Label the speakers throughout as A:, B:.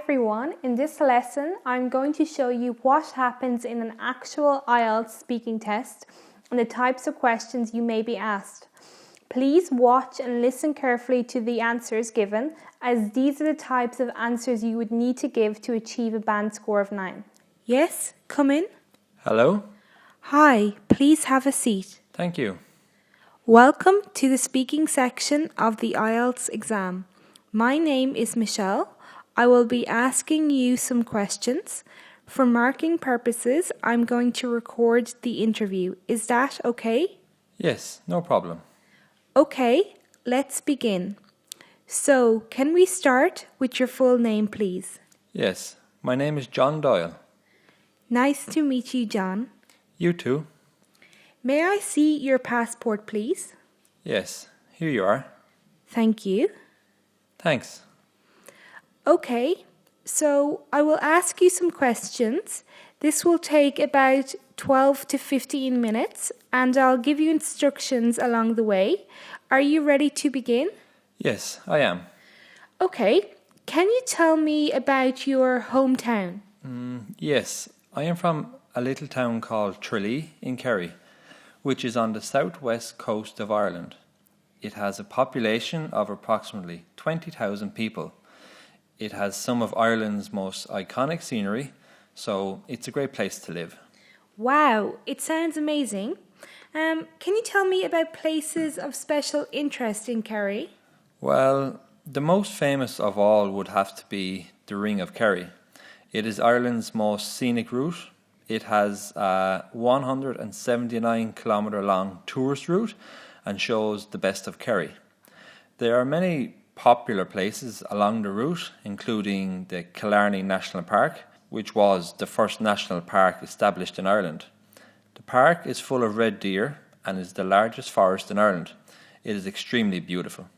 A: everyone, in this lesson I'm going to show you what happens in an actual IELTS speaking test and the types of questions you may be asked. Please watch and listen carefully to the answers given, as these are the types of answers you would need to give to achieve a band score of 9. Yes, come in.
B: Hello.
A: Hi, please have a seat.
B: Thank you.
A: Welcome to the speaking section of the IELTS exam. My name is Michelle. I will be asking you some questions. For marking purposes, I'm going to record the interview. Is that okay?
B: Yes, no problem.
A: Okay, let's begin. So, can we start with your full name, please?
B: Yes, my name is John Doyle.
A: Nice to meet you, John.
B: You too?
A: May I see your passport, please?
B: Yes, here you are.
A: Thank you.
B: Thanks.
A: Okay, so I will ask you some questions. This will take about 12 to 15 minutes and I'll give you instructions along the way. Are you ready to begin?
B: Yes, I am.
A: Okay, can you tell me about your hometown?
B: Yes, I am from a little town called Tralee in Kerry, which is on the southwest coast of Ireland. It has a population of approximately 20,000 people. It has some of Ireland's most iconic scenery, so it's a great place to live.
A: Wow, it sounds amazing. Can you tell me about places of special interest in Kerry?
B: Well, the most famous of all would have to be the Ring of Kerry. It is Ireland's most scenic route. It has a 179 kilometre long tourist route and shows the best of Kerry. There are many popular places along the route, including the Killarney National Park, which was the first national park established in Ireland. The park is full of red deer and is the largest forest in Ireland. It is extremely beautiful.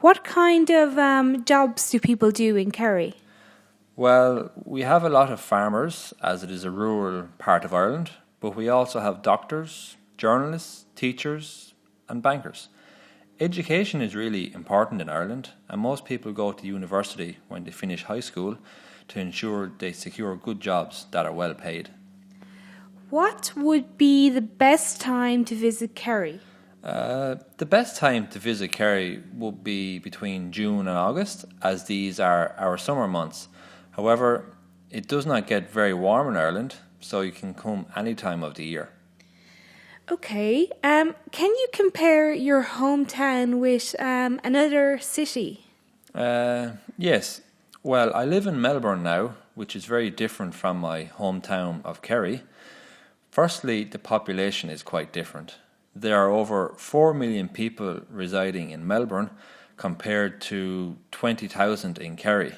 A: What kind of jobs do people do in Kerry?
B: Well, we have a lot of farmers, as it is a rural part of Ireland, but we also have doctors, journalists, teachers and bankers. Education is really important in Ireland, and most people go to university when they finish high school to ensure they secure good jobs that are well paid.
A: What would be the best time to visit Kerry?
B: The best time to visit Kerry would be between June and August, as these are our summer months. However, it does not get very warm in Ireland, so you can come any time of the year.
A: Okay, can you compare your hometown with another city?
B: Yes. Well, I live in Melbourne now, which is very different from my hometown of Kerry. Firstly, the population is quite different. There are over 4 million people residing in Melbourne compared to 20,000 in Kerry.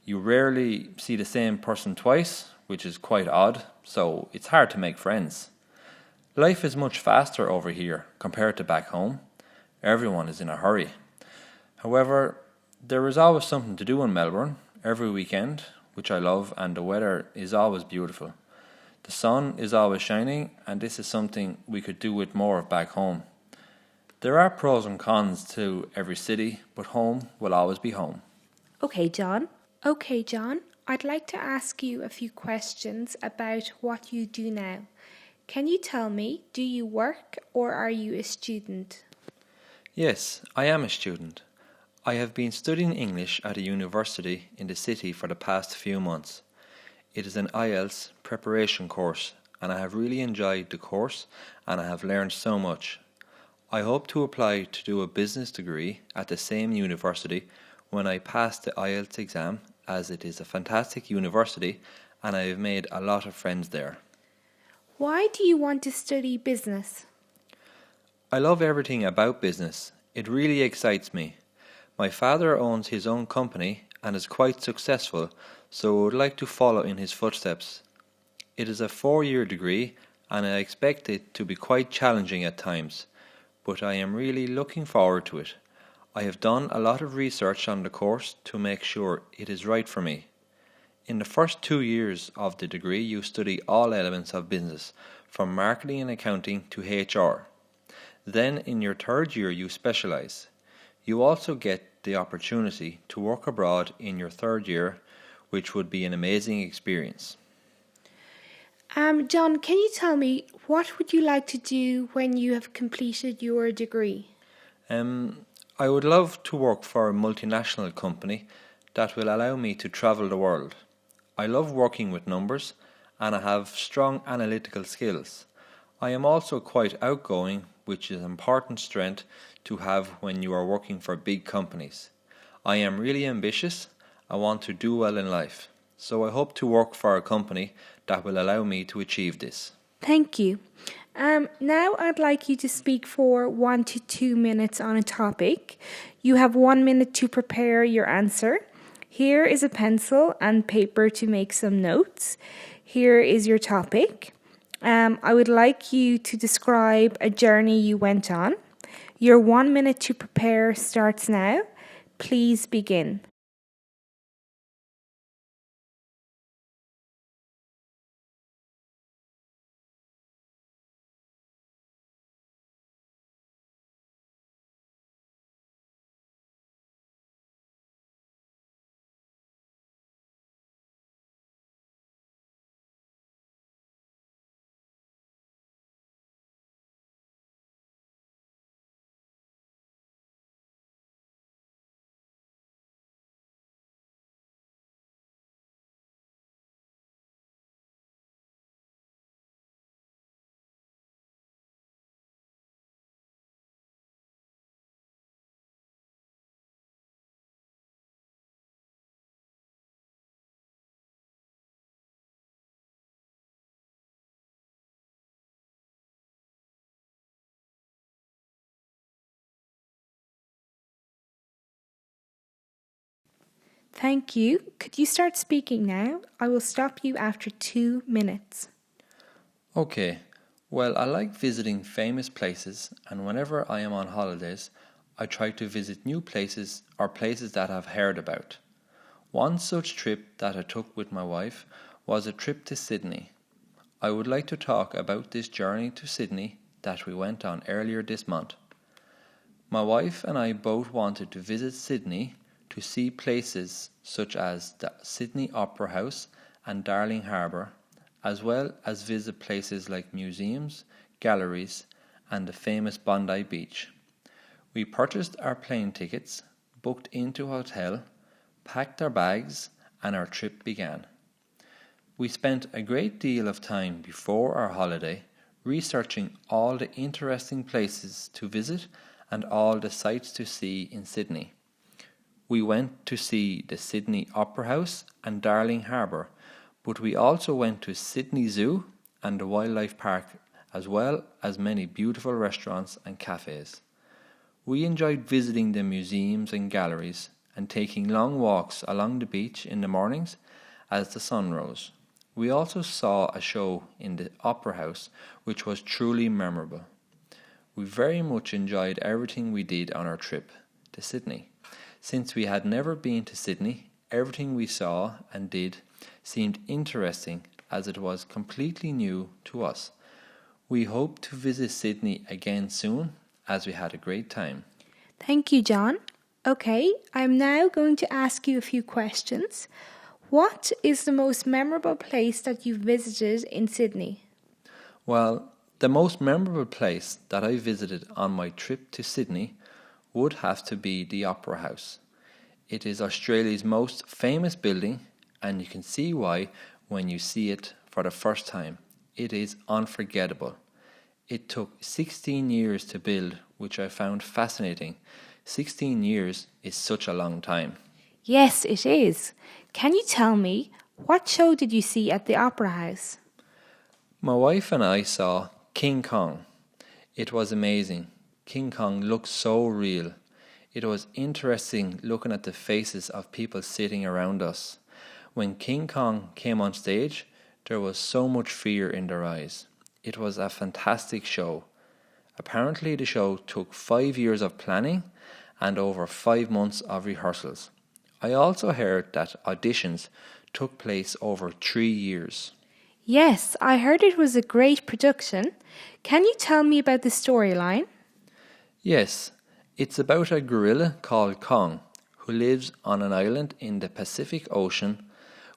B: You rarely see the same person twice, which is quite odd, so it's hard to make friends. Life is much faster over here compared to back home. Everyone is in a hurry. However, there is always something to do in Melbourne every weekend, which I love, and the weather is always beautiful. The sun is always shining, and this is something we could do with more of back home. There are pros and cons to every city, but home will always be home.
A: Okay, John, I'd like to ask you a few questions about what you do now. Can you tell me, do you work or are you a student?
B: Yes, I am a student. I have been studying English at a university in the city for the past few months. It is an IELTS preparation course, and I have really enjoyed the course and I have learned so much. I hope to apply to do a business degree at the same university when I pass the IELTS exam, as it is a fantastic university and I have made a lot of friends there.
A: Why do you want to study business?
B: I love everything about business. It really excites me. My father owns his own company and is quite successful, so I would like to follow in his footsteps. It is a 4-year degree and I expect it to be quite challenging at times, but I am really looking forward to it. I have done a lot of research on the course to make sure it is right for me. In the first 2 years of the degree, you study all elements of business, from marketing and accounting to HR. Then in your 3rd year, you specialise. You also get the opportunity to work abroad in your 3rd year which would be an amazing experience.
A: John, can you tell me what would you like to do when you have completed your degree?
B: I would love to work for a multinational company that will allow me to travel the world. I love working with numbers and I have strong analytical skills. I am also quite outgoing, which is an important strength to have when you are working for big companies. I am really ambitious. I want to do well in life. So I hope to work for a company that will allow me to achieve this.
A: Thank you. Now I'd like you to speak for 1 to 2 minutes on a topic. You have 1 minute to prepare your answer. Here is a pencil and paper to make some notes. Here is your topic. I would like you to describe a journey you went on. Your 1 minute to prepare starts now. Please begin. Thank you. Could you start speaking now? I will stop you after 2 minutes.
B: Okay, well, I like visiting famous places, and whenever I am on holidays, I try to visit new places or places that I've heard about. One such trip that I took with my wife was a trip to Sydney. I would like to talk about this journey to Sydney that we went on earlier this month. My wife and I both wanted to visit Sydney to see places such as the Sydney Opera House and Darling Harbour, as well as visit places like museums, galleries, and the famous Bondi Beach. We purchased our plane tickets, booked into a hotel, packed our bags, and our trip began. We spent a great deal of time before our holiday researching all the interesting places to visit and all the sights to see in Sydney. We went to see the Sydney Opera House and Darling Harbour, but we also went to Sydney Zoo and the Wildlife Park, as well as many beautiful restaurants and cafes. We enjoyed visiting the museums and galleries and taking long walks along the beach in the mornings as the sun rose. We also saw a show in the Opera House, which was truly memorable. We very much enjoyed everything we did on our trip to Sydney. Since we had never been to Sydney, everything we saw and did seemed interesting as it was completely new to us. We hope to visit Sydney again soon as we had a great time.
A: Thank you, John. Okay, I'm now going to ask you a few questions. What is the most memorable place that you've visited in Sydney?
B: Well, the most memorable place that I visited on my trip to Sydney would have to be the Opera House. It is Australia's most famous building, and you can see why when you see it for the first time. It is unforgettable. It took 16 years to build, which I found fascinating. 16 years is such a long time.
A: Yes, it is. Can you tell me, what show did you see at the Opera House?
B: My wife and I saw King Kong. It was amazing. King Kong looked so real. It was interesting looking at the faces of people sitting around us. When King Kong came on stage, there was so much fear in their eyes. It was a fantastic show. Apparently the show took 5 years of planning and over 5 months of rehearsals. I also heard that auditions took place over 3 years.
A: Yes, I heard it was a great production. Can you tell me about the storyline?
B: Yes, it's about a gorilla called Kong who lives on an island in the Pacific Ocean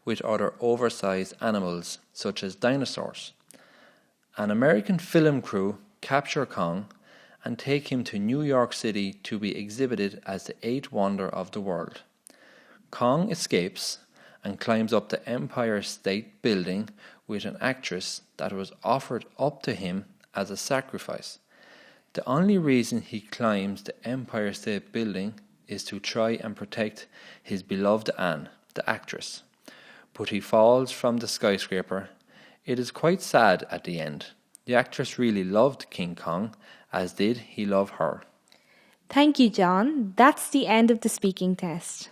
B: with other oversized animals such as dinosaurs. An American film crew capture Kong and take him to New York City to be exhibited as the eighth wonder of the world. Kong escapes and climbs up the Empire State Building with an actress that was offered up to him as a sacrifice. The only reason he climbs the Empire State Building is to try and protect his beloved Anne, the actress. But he falls from the skyscraper. It is quite sad at the end. The actress really loved King Kong, as did he love her.
A: Thank you, John. That's the end of the speaking test.